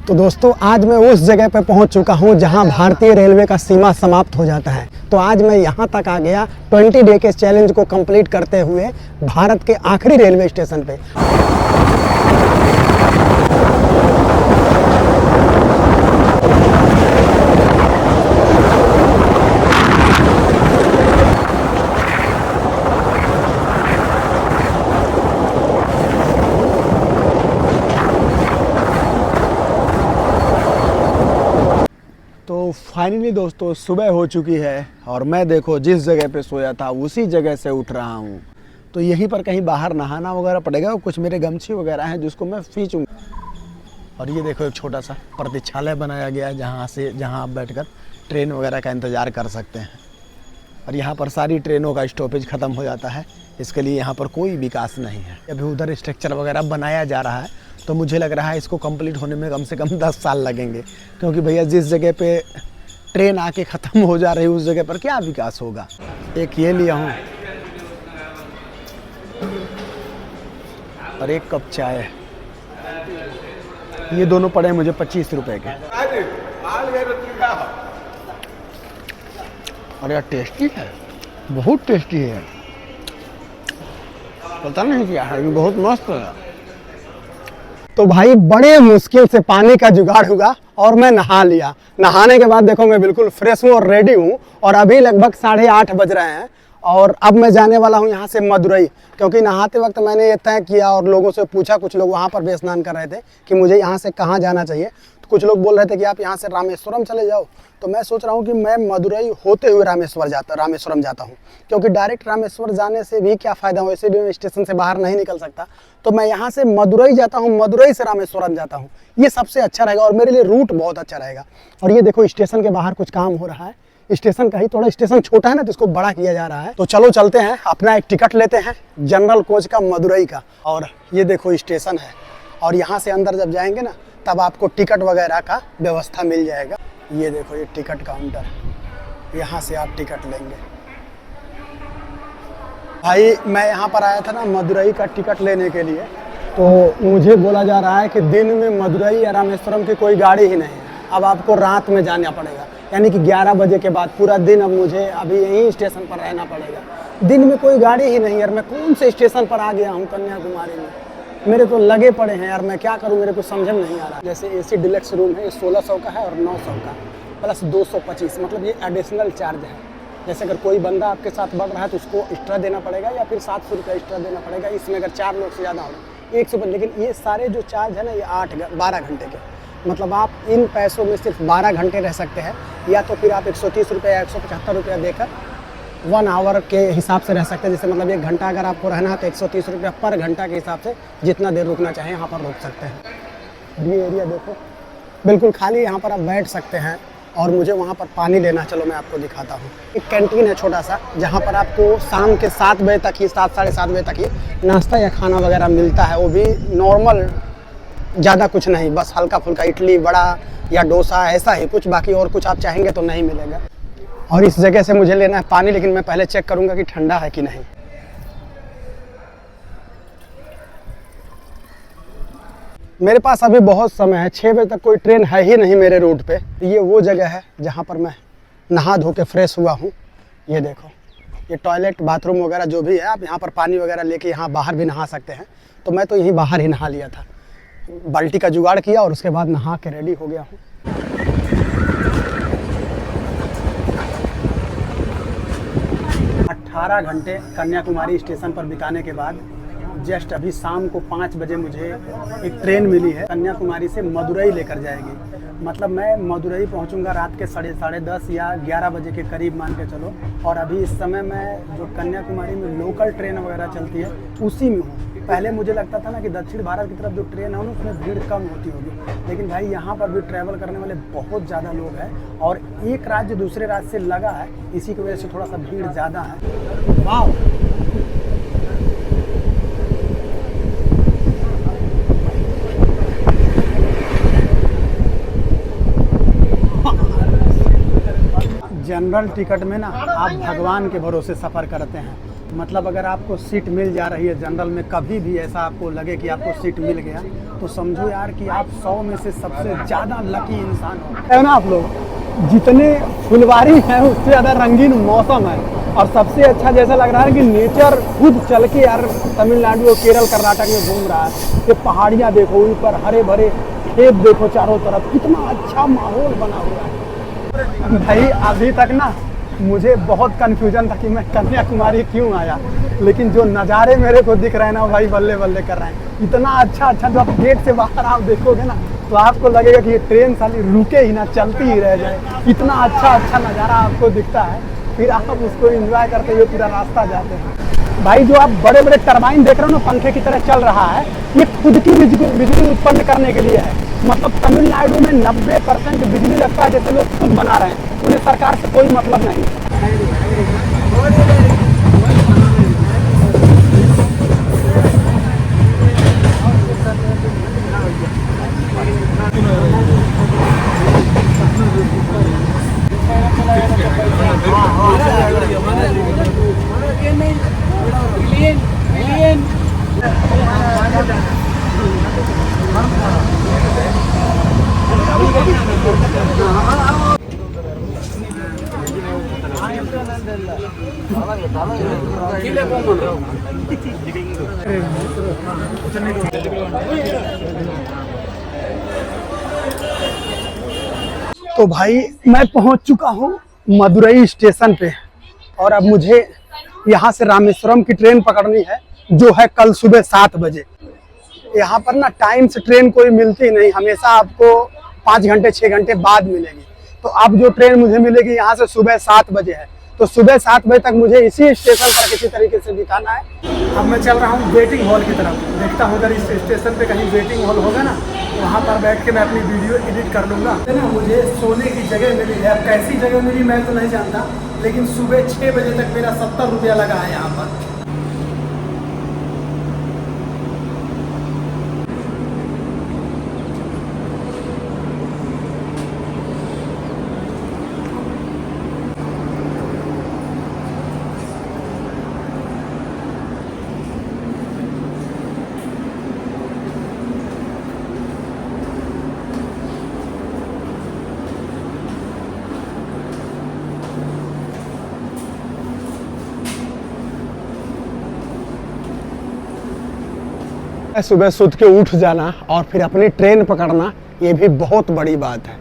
तो दोस्तों आज मैं उस जगह पर पहुंच चुका हूं जहां भारतीय रेलवे का सीमा समाप्त हो जाता है। तो आज मैं यहां तक आ गया 20 डे के चैलेंज को कंप्लीट करते हुए भारत के आखिरी रेलवे स्टेशन पे। तो फाइनली दोस्तों सुबह हो चुकी है और मैं देखो जिस जगह पे सोया था उसी जगह से उठ रहा हूँ। तो यहीं पर कहीं बाहर नहाना वगैरह पड़ेगा और कुछ मेरे गमछी वगैरह हैं जिसको मैं खींचूंगा। और ये देखो एक छोटा सा प्रतीक्षालय बनाया गया है जहाँ आप बैठकर ट्रेन वगैरह का इंतज़ार कर सकते हैं। और यहाँ पर सारी ट्रेनों का स्टॉपेज ख़त्म हो जाता है, इसके लिए यहाँ पर कोई विकास नहीं है। अभी उधर स्ट्रक्चर वगैरह बनाया जा रहा है, तो मुझे लग रहा है इसको कंप्लीट होने में कम से कम 10 साल लगेंगे, क्योंकि भैया जिस जगह पे ट्रेन आके ख़त्म हो जा रही है उस जगह पर क्या विकास होगा। एक ये लिया हूँ और एक कप चाय, ये दोनों पड़े मुझे 25 रुपए के। और यार टेस्टी है, बहुत टेस्टी है, पता नहीं क्या है, बहुत मस्त है। तो भाई बड़े मुश्किल से पानी का जुगाड़ हुआ और मैं नहा लिया। नहाने के बाद देखो मैं बिल्कुल फ्रेश हूँ और रेडी हूँ और अभी लगभग 8:30 बज रहे हैं और अब मैं जाने वाला हूँ यहाँ से मदुरई, क्योंकि नहाते वक्त मैंने ये तय किया और लोगों से पूछा, कुछ लोग वहाँ पर भी स्नान कर रहे थे कि मुझे यहाँ से कहाँ जाना चाहिए। तो कुछ लोग बोल रहे थे कि आप यहाँ से रामेश्वरम चले जाओ, तो मैं सोच रहा हूँ कि मैं मदुरई होते हुए रामेश्वरम जाता हूँ, क्योंकि डायरेक्ट रामेश्वर जाने से भी क्या फ़ायदा, वैसे भी मैं स्टेशन से बाहर नहीं निकल सकता। तो मैं यहाँ से मदुरई जाता हूँ, मदुरई से रामेश्वरम जाता हूँ, ये सबसे अच्छा रहेगा और मेरे लिए रूट बहुत अच्छा रहेगा। और ये देखो स्टेशन के बाहर कुछ काम हो रहा है, स्टेशन का ही थोड़ा स्टेशन छोटा है ना, तो इसको बड़ा किया जा रहा है। तो चलो चलते हैं, अपना एक टिकट लेते हैं जनरल कोच का मदुरई का। और ये देखो स्टेशन है और यहाँ से अंदर जब जाएंगे ना तब आपको टिकट वगैरह का व्यवस्था मिल जाएगा। ये देखो ये टिकट काउंटर, यहाँ से आप टिकट लेंगे। भाई मैं यहाँ पर आया था ना मदुरई का टिकट लेने के लिए, तो मुझे बोला जा रहा है कि दिन में मदुरई या रामेश्वरम की कोई गाड़ी ही नहीं है, अब आपको रात में जाना पड़ेगा, यानी कि 11 बजे के बाद पूरा दिन अब मुझे अभी यहीं स्टेशन पर रहना पड़ेगा। दिन में कोई गाड़ी ही नहीं यार, मैं कौन से स्टेशन पर आ गया हूँ कन्याकुमारी में, मेरे तो लगे पड़े हैं यार, मैं क्या करूँ, मेरे को समझ में नहीं आ रहा। जैसे एसी डिलक्स रूम है, ये 1600 का है और 900 का प्लस 225, मतलब ये एडिशनल चार्ज है। जैसे अगर कोई बंदा आपके साथ बढ़ रहा है तो उसको एक्स्ट्रा देना पड़ेगा या फिर 700 रुपये एक्स्ट्रा देना पड़ेगा। इसमें अगर 4 लोग से ज़्यादा हो 100, लेकिन ये सारे जो चार्ज है ना ये 12 घंटे के, मतलब आप इन पैसों में सिर्फ 12 घंटे रह सकते हैं, या तो फिर आप 130 रुपये या 175 रुपया देकर 1 आवर के हिसाब से रह सकते हैं। जैसे मतलब 1 घंटा अगर आपको रहना है तो 130 रुपया पर घंटा के हिसाब से जितना देर रुकना चाहें यहाँ पर रुक सकते हैं। ये एरिया देखो बिल्कुल खाली, यहाँ पर आप बैठ सकते हैं। और मुझे वहाँ पर पानी लेना, चलो मैं आपको दिखाता हूँ। एक कैंटीन है छोटा सा, जहाँ पर आपको शाम के 7 बजे तक ही, 7 साढ़े 7 बजे तक ही नाश्ता या खाना वगैरह मिलता है, वो भी नॉर्मल, ज़्यादा कुछ नहीं, बस हल्का फुल्का इडली वड़ा या डोसा ऐसा ही कुछ, बाकी और कुछ आप चाहेंगे तो नहीं मिलेगा। और इस जगह से मुझे लेना है पानी, लेकिन मैं पहले चेक करूंगा कि ठंडा है कि नहीं। मेरे पास अभी बहुत समय है, 6 बजे तक कोई ट्रेन है ही नहीं मेरे रूट पे। ये वो जगह है जहाँ पर मैं नहा धो के फ्रेश हुआ हूँ। ये देखो ये टॉयलेट बाथरूम वगैरह जो भी है, आप यहाँ पर पानी वगैरह लेके यहाँ बाहर भी नहा सकते हैं। तो मैं तो यहीं बाहर ही नहा लिया था, बाल्टी का जुगाड़ किया और उसके बाद नहा के रेडी हो गया हूँ। 18 घंटे कन्याकुमारी स्टेशन पर बिताने के बाद जस्ट अभी शाम को 5 बजे मुझे एक ट्रेन मिली है, कन्याकुमारी से मदुरई लेकर जाएगी। मतलब मैं मदुरई पहुंचूंगा रात के 10:30 या 11 बजे के करीब मान के चलो। और अभी इस समय मैं जो कन्याकुमारी में लोकल ट्रेन वगैरह चलती है उसी में हूँ। पहले मुझे लगता था ना कि दक्षिण भारत की तरफ जो ट्रेन है उसमें भीड़ कम होती होगी, लेकिन भाई यहाँ पर भी ट्रैवल करने वाले बहुत ज़्यादा लोग हैं और एक राज्य दूसरे राज्य से लगा है, इसी की वजह से थोड़ा सा भीड़ ज़्यादा है। वाह, जनरल टिकट में ना आप भगवान के भरोसे सफ़र करते हैं। मतलब अगर आपको सीट मिल जा रही है जनरल में, कभी भी ऐसा आपको लगे कि आपको सीट मिल गया, तो समझो यार कि आप 100 में से सबसे ज़्यादा लकी इंसान हो, है ना आप लोग। जितने फुलवारी हैं उससे ज़्यादा रंगीन मौसम है, और सबसे अच्छा जैसा लग रहा है कि नेचर खुद चल के यार तमिलनाडु और केरल कर्नाटक में घूम रहा है। ये पहाड़ियाँ देखो, ऊपर हरे भरे खेत देखो चारों तरफ, कितना अच्छा माहौल बना हुआ है। भाई अभी तक ना मुझे बहुत कन्फ्यूजन था कि मैं कन्याकुमारी क्यों आया, लेकिन जो नज़ारे मेरे को दिख रहे हैं ना भाई, बल्ले बल्ले कर रहे हैं। इतना अच्छा अच्छा, जो आप गेट से बाहर आप देखोगे ना तो आपको लगेगा कि ये ट्रेन साली रुके ही ना, चलती ही रह जाए। इतना अच्छा अच्छा नज़ारा आपको दिखता है, फिर आप उसको एंजॉय करते हुए पूरा रास्ता जाते हैं। भाई जो आप बड़े बड़े टरबाइन देख रहे हो ना, पंखे की तरह चल रहा है, ये खुद की बिजली उत्पन्न करने के लिए है। मतलब तमिलनाडु में 90% बिजली लगता है जैसे लोग खुद बना रहे हैं, उन्हें सरकार से कोई मतलब नहीं। तो भाई मैं पहुंच चुका हूं मदुरई स्टेशन पे, और अब मुझे यहां से रामेश्वरम की ट्रेन पकड़नी है, जो है कल सुबह 7 बजे। यहाँ पर ना टाइम से ट्रेन कोई मिलती नहीं, हमेशा आपको 5 घंटे 6 घंटे बाद मिलेगी। तो अब जो ट्रेन मुझे मिलेगी यहाँ से सुबह 7 बजे है, तो सुबह 7 बजे तक मुझे इसी स्टेशन पर किसी तरीके से बिताना है। अब मैं चल रहा हूँ वेटिंग हॉल की तरफ, देखता हूँ अगर इस स्टेशन पे कहीं वेटिंग हॉल होगा ना, वहाँ पर बैठ के मैं अपनी वीडियो एडिट कर लूँगा। ना मुझे सोने की जगह मिली है, अब कैसी जगह मिली मैं तो नहीं जानता, लेकिन सुबह 6 बजे तक मेरा 70 रुपया लगा है यहाँ पर। सुबह सुध के उठ जाना और फिर अपनी ट्रेन पकड़ना, ये भी बहुत बड़ी बात है।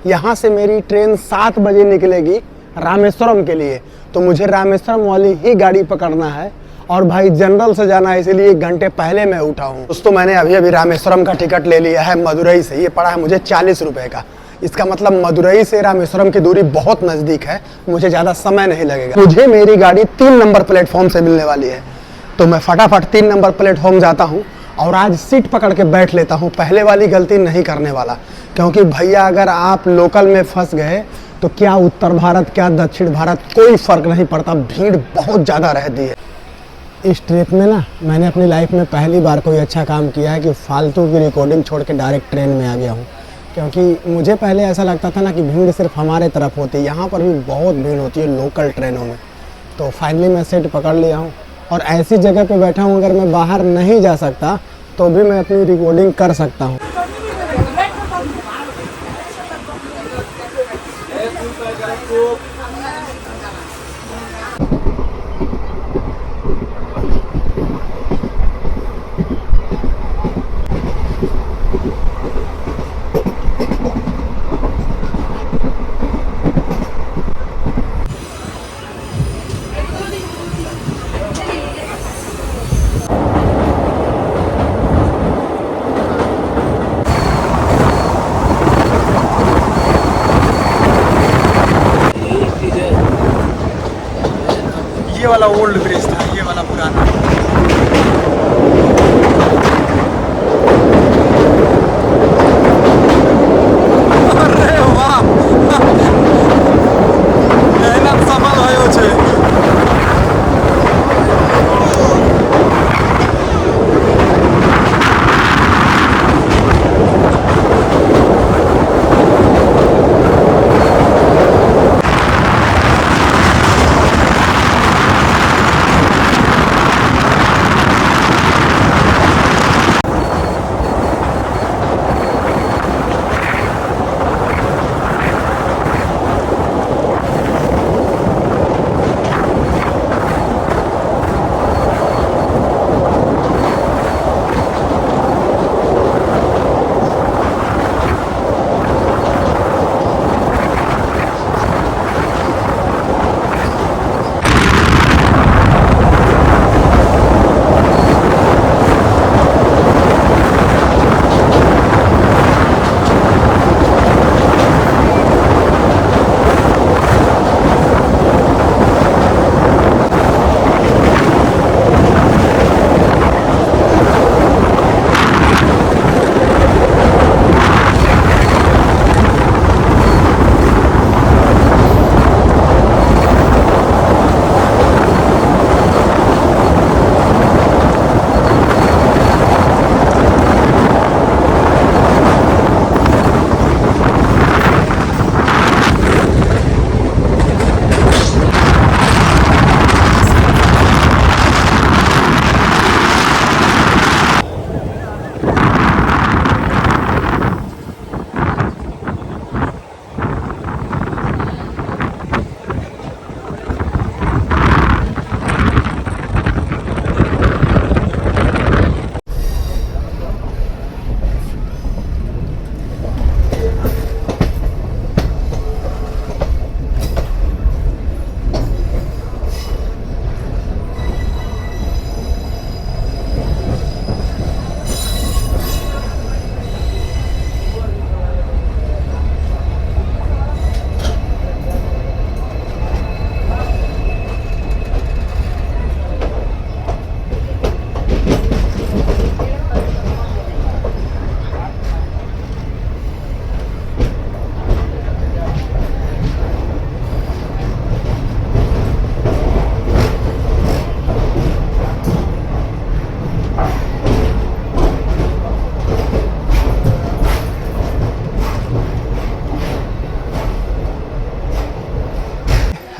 यहाँ से मेरी ट्रेन 7 बजे निकलेगी रामेश्वरम के लिए, तो मुझे रामेश्वरम वाली ही गाड़ी पकड़ना है। और भाई जनरल से जाना है, इसीलिए 1 घंटे पहले मैं उठा हूँ। दोस्तों मैंने अभी अभी रामेश्वरम का टिकट ले लिया है मदुरई से, ये पड़ा है मुझे 40 रुपये का। इसका मतलब मदुरई से रामेश्वरम की दूरी बहुत नज़दीक है, मुझे ज़्यादा समय नहीं लगेगा। मुझे मेरी गाड़ी 3 नंबर प्लेटफॉर्म से मिलने वाली है, तो मैं फटाफट 3 नंबर प्लेटफॉर्म जाता हूँ और आज सीट पकड़ के बैठ लेता हूँ। पहले वाली गलती नहीं करने वाला, क्योंकि भैया अगर आप लोकल में फंस गए तो क्या उत्तर भारत क्या दक्षिण भारत कोई फ़र्क नहीं पड़ता, भीड़ बहुत ज़्यादा रहती है। इस ट्रिप में ना मैंने अपनी लाइफ में पहली बार कोई अच्छा काम किया है कि फालतू की रिकॉर्डिंग छोड़ के डायरेक्ट ट्रेन में आ गया हूँ, क्योंकि मुझे पहले ऐसा लगता था ना कि भीड़ सिर्फ हमारे तरफ होती है, यहाँ पर भी बहुत भीड़ होती है लोकल ट्रेनों में। तो फाइनली मैं सीट पकड़ लिया हूँ और ऐसी जगह पे बैठा हूँ, अगर मैं बाहर नहीं जा सकता तो भी मैं अपनी रिकॉर्डिंग कर सकता हूँ। ये वाला ओल्ड ब्रिज था, ये वाला पुराना। अरे वाह मेहनत सफल भयो छे।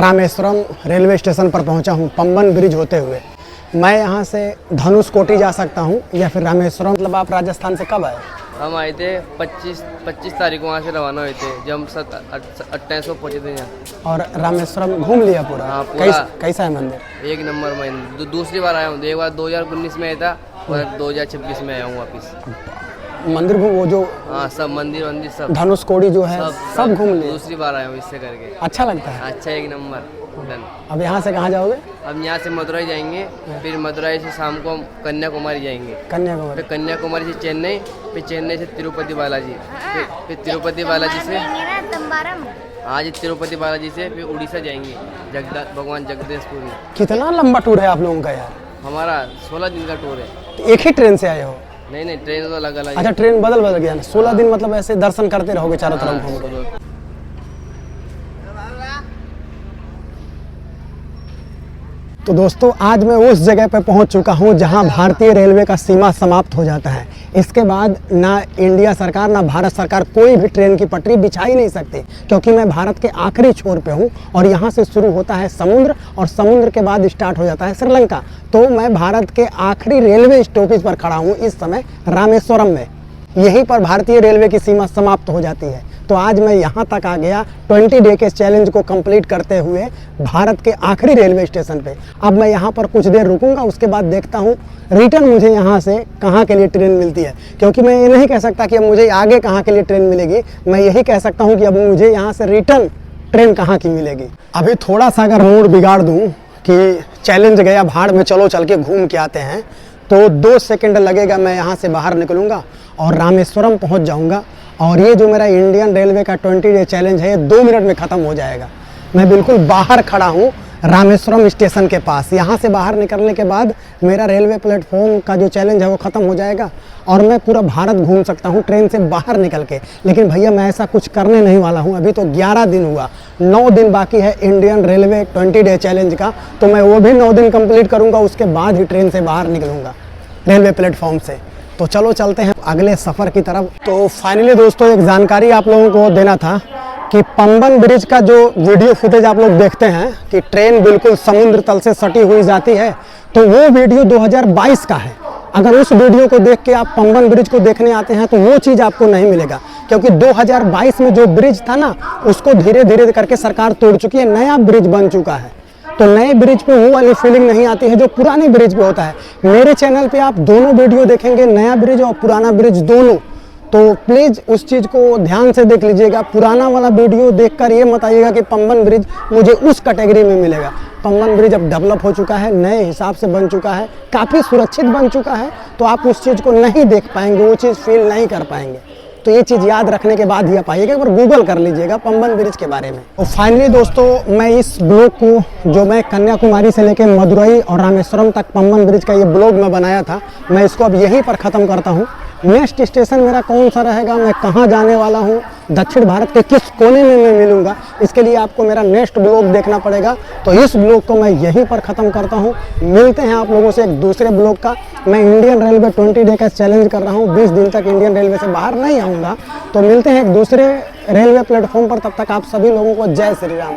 रामेश्वरम रेलवे स्टेशन पर पहुंचा हूं पंबन ब्रिज होते हुए। मैं यहां से धनुषकोटी जा सकता हूं या फिर रामेश्वरम। मतलब आप राजस्थान से कब आए? हम आए थे 25 तारीख को वहाँ से रवाना हुए थे, जब हम 28 को पहुँचे थे यहाँ। और रामेश्वरम घूम लिया पूरा? हाँ, पूरा। कैसा है मंदिर? एक नंबर मंदिर। दूसरी बार आया हूँ, एक बार 2019 में आया था और 2026 में आया हूँ वापस। मंदिर घूम, वो जो हाँ सब मंदिर सब धनुषकोटी जो है सब घूम लिया? दूसरी बार आया हूँ इससे करके। अच्छा लगता है? अच्छा, एक नंबर डन। अब यहाँ से कहाँ जाओगे? अब यहाँ से मदुरई जाएंगे, फिर मदुरई से शाम को हम कन्याकुमारी जाएंगे। कन्याकुमारी? फिर कन्याकुमारी से चेन्नई, फिर चेन्नई से तिरुपति बालाजी, फिर तिरुपति बालाजी से आज तिरुपति बालाजी से फिर उड़ीसा जाएंगे, भगवान जगदीशपुर में। कितना लंबा टूर है आप लोगों का यार? हमारा 16 दिन का टूर है। तो एक ही ट्रेन से आए हो? नहीं, ट्रेन तो अलग अलग। अच्छा, ट्रेन बदल गया ना? 16 दिन मतलब ऐसे दर्शन करते रहोगे चारों तरफ घूम के? तो दोस्तों, आज मैं उस जगह पर पहुंच चुका हूं जहां भारतीय रेलवे का सीमा समाप्त हो जाता है। इसके बाद ना इंडिया सरकार ना भारत सरकार कोई भी ट्रेन की पटरी बिछा ही नहीं सकती, क्योंकि मैं भारत के आखिरी छोर पे हूं और यहां से शुरू होता है समुद्र और समुद्र के बाद स्टार्ट हो जाता है श्रीलंका। तो मैं भारत के आखिरी रेलवे स्टॉपेज पर खड़ा हूँ इस समय, रामेश्वरम में। यहीं पर भारतीय रेलवे की सीमा समाप्त हो जाती है। तो आज मैं यहाँ तक आ गया 20 डे के चैलेंज को कंप्लीट करते हुए भारत के आखिरी रेलवे स्टेशन पे। अब मैं यहाँ पर कुछ देर रुकूंगा, उसके बाद देखता हूँ रिटर्न मुझे यहाँ से कहाँ के लिए ट्रेन मिलती है। क्योंकि मैं ये नहीं कह सकता कि अब मुझे आगे कहाँ के लिए ट्रेन मिलेगी, मैं यही कह सकता हूँ कि अब मुझे यहाँ से रिटर्न ट्रेन कहाँ की मिलेगी। अभी थोड़ा सा अगर मूड बिगाड़ दूँ कि चैलेंज गया भाड़ में, चलो चल के घूम के आते हैं, तो 2 सेकेंड लगेगा, मैं यहाँ से बाहर निकलूँगा और रामेश्वरम पहुँच जाऊँगा। और ये जो मेरा इंडियन रेलवे का 20 डे चैलेंज है, ये 2 मिनट में ख़त्म हो जाएगा। मैं बिल्कुल बाहर खड़ा हूँ रामेश्वरम स्टेशन के पास। यहाँ से बाहर निकलने के बाद मेरा रेलवे प्लेटफॉर्म का जो चैलेंज है वो ख़त्म हो जाएगा और मैं पूरा भारत घूम सकता हूँ ट्रेन से बाहर निकल के। लेकिन भैया, मैं ऐसा कुछ करने नहीं वाला हूँ। अभी तो 11 दिन हुआ, 9 दिन बाकी है इंडियन रेलवे 20 डे चैलेंज का। तो मैं वो भी 9 दिन कंप्लीट करूँगा, उसके बाद ही ट्रेन से बाहर निकलूँगा रेलवे प्लेटफॉर्म से। तो चलो चलते हैं अगले सफ़र की तरफ। तो फाइनली दोस्तों, एक जानकारी आप लोगों को देना था कि पंबन ब्रिज का जो वीडियो फुटेज आप लोग देखते हैं कि ट्रेन बिल्कुल समुद्र तल से सटी हुई जाती है, तो वो वीडियो 2022 का है। अगर उस वीडियो को देख के आप पंबन ब्रिज को देखने आते हैं तो वो चीज़ आपको नहीं मिलेगा, क्योंकि 2022 में जो ब्रिज था ना, उसको धीरे धीरे करके सरकार तोड़ चुकी है, नया ब्रिज बन चुका है। तो नए ब्रिज पे वो वाली फीलिंग नहीं आती है जो पुराने ब्रिज पे होता है। मेरे चैनल पे आप दोनों वीडियो देखेंगे, नया ब्रिज और पुराना ब्रिज दोनों। तो प्लीज़ उस चीज़ को ध्यान से देख लीजिएगा। पुराना वाला वीडियो देखकर ये मत आइएगा कि पंबन ब्रिज मुझे उस कैटेगरी में मिलेगा। पंबन ब्रिज अब डेवलप हो चुका है, नए हिसाब से बन चुका है, काफ़ी सुरक्षित बन चुका है। तो आप उस चीज़ को नहीं देख पाएंगे, वो चीज़ फील नहीं कर पाएंगे। तो ये चीज़ याद रखने के बाद ही आप आइएगा, एक बार गूगल कर लीजिएगा पंबन ब्रिज के बारे में। और फाइनली दोस्तों, मैं इस ब्लॉग को जो मैं कन्याकुमारी से लेकर मदुरई और रामेश्वरम तक पंबन ब्रिज का ये ब्लॉग मैं बनाया था, मैं इसको अब यहीं पर ख़त्म करता हूँ। नेक्स्ट स्टेशन मेरा कौन सा रहेगा, मैं कहाँ जाने वाला हूँ, दक्षिण भारत के किस कोने में मैं मिलूँगा, इसके लिए आपको मेरा नेक्स्ट ब्लॉग देखना पड़ेगा। तो इस ब्लॉग को मैं यहीं पर ख़त्म करता हूँ। मिलते हैं आप लोगों से एक दूसरे ब्लॉग का। मैं इंडियन रेलवे 20 डे का चैलेंज कर रहा हूँ, 20 दिन तक इंडियन रेलवे से बाहर नहीं आऊँगा। तो मिलते हैं एक दूसरे रेलवे प्लेटफॉर्म पर, तब तक आप सभी लोगों को जय श्री राम।